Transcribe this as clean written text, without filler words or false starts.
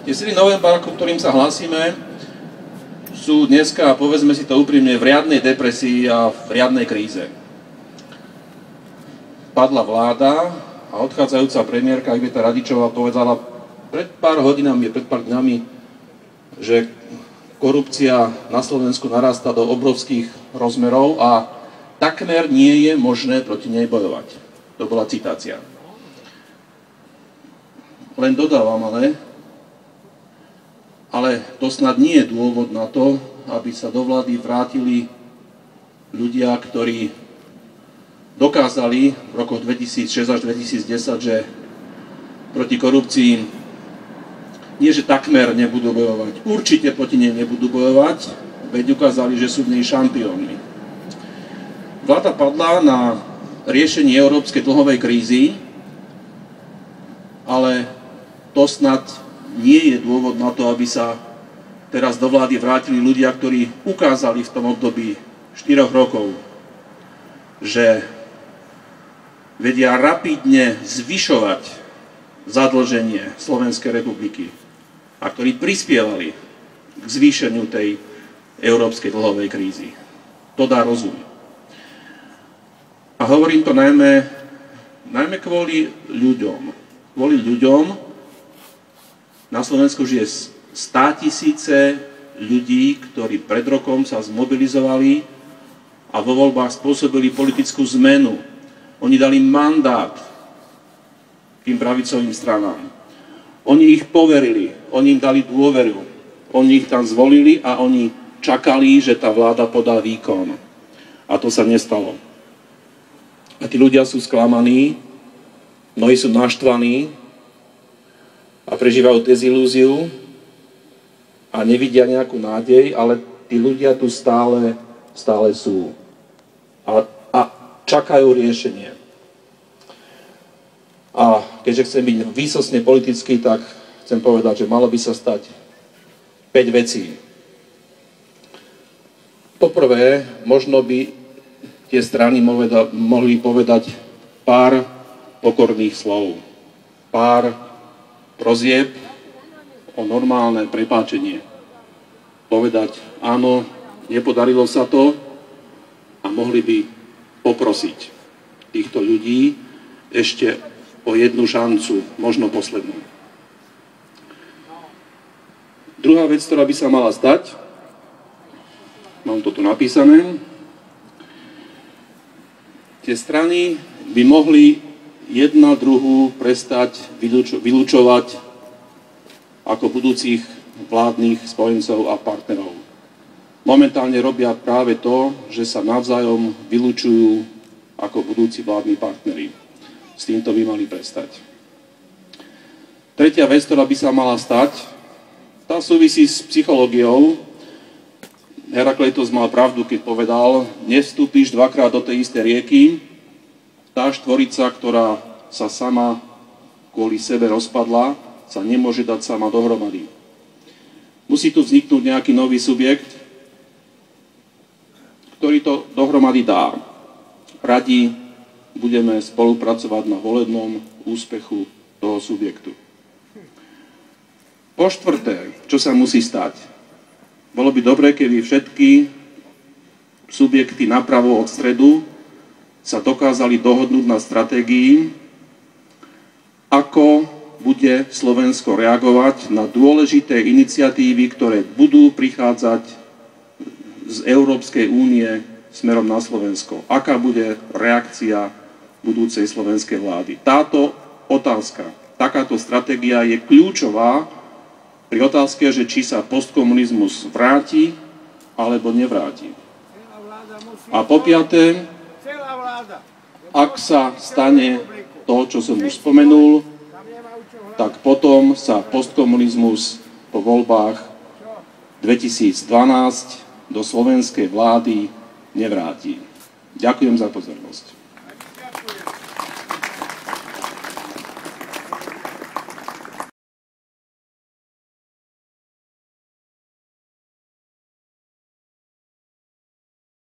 Tie sily novembra, ku ktorým sa hlásime, sú dneska, povedzme si to úprimne, v riadnej depresii a v riadnej kríze. Padla vláda a odchádzajúca premiérka Iveta Radičová povedala pred pár hodinami, pred pár dňami, že korupcia na Slovensku narastá do obrovských rozmerov a takmer nie je možné proti nej bojovať. To bola citácia. Len dodávam ale to snad nie je dôvod na to, aby sa do vlády vrátili ľudia, ktorí dokázali v rokoch 2006 až 2010, že proti korupcii nie, že takmer nebudú bojovať, určite proti nej nebudú bojovať, veď ukázali, že sú v nej šampiónmi. Vláda padla na riešenie európskej dlhovej krízy, ale to snad nie je dôvod na to, aby sa teraz do vlády vrátili ľudia, ktorí ukázali v tom období 4 rokov, že vedia rapidne zvyšovať zadlženie Slovenskej republiky a ktorí prispievali k zvýšeniu tej európskej dlhovej krízy. To dá rozum. A hovorím to najmä kvôli ľuďom. Kvôli ľuďom. Na Slovensku žije 100 000 ľudí, ktorí pred rokom sa zmobilizovali a vo voľbách spôsobili politickú zmenu. Oni dali mandát tým pravicovým stranám. Oni ich poverili, oni im dali dôveru. Oni ich tam zvolili a oni čakali, že tá vláda podá výkon. A to sa nestalo. A tí ľudia sú sklamaní, mnohí sú naštvaní a prežívajú dezilúziu a nevidia nejakú nádej, ale tí ľudia tu stále sú. A čakajú riešenie. A keďže chcem byť výsostne politický, tak chcem povedať, že malo by sa stať 5 vecí. Poprvé, možno by tie strany mohli povedať pár pokorných slov. Pár prozieb o normálne prepáčenie. Povedať, áno, nepodarilo sa to a mohli by poprosiť týchto ľudí ešte o jednu šancu, možno poslednú. Druhá vec, ktorá by sa mala stať, mám to tu napísané, tie strany by mohli jedna druhú prestať vylúčovať ako budúcich vládnych spojencov a partnerov. Momentálne robia práve to, že sa navzájom vylúčujú ako budúci vládni partneri. S týmto by mali prestať. Tretia vec, ktorá by sa mala stať, tá súvisí s psychológiou. Herakleitos mal pravdu, keď povedal, nevstúpiš dvakrát do tej istej rieky, tá štvorica, ktorá sa sama kvôli sebe rozpadla, sa nemôže dať sama dohromady. Musí tu vzniknúť nejaký nový subjekt, ktorý to dohromady dá. Radi budeme spolupracovať na volebnom úspechu toho subjektu. Po štvrté, čo sa musí stať? Bolo by dobre, keby všetky subjekty napravo od stredu sa dokázali dohodnúť na stratégii, ako bude Slovensko reagovať na dôležité iniciatívy, ktoré budú prichádzať z Európskej únie smerom na Slovensko. Aká bude reakcia budúcej slovenskej vlády? Táto otázka, takáto stratégia je kľúčová pri otázke, že či sa postkomunizmus vráti alebo nevráti. A po piaté, ak sa stane to, čo som už spomenul, tak potom sa postkomunizmus po voľbách 2012 do slovenskej vlády nevráti. Ďakujem za pozornosť.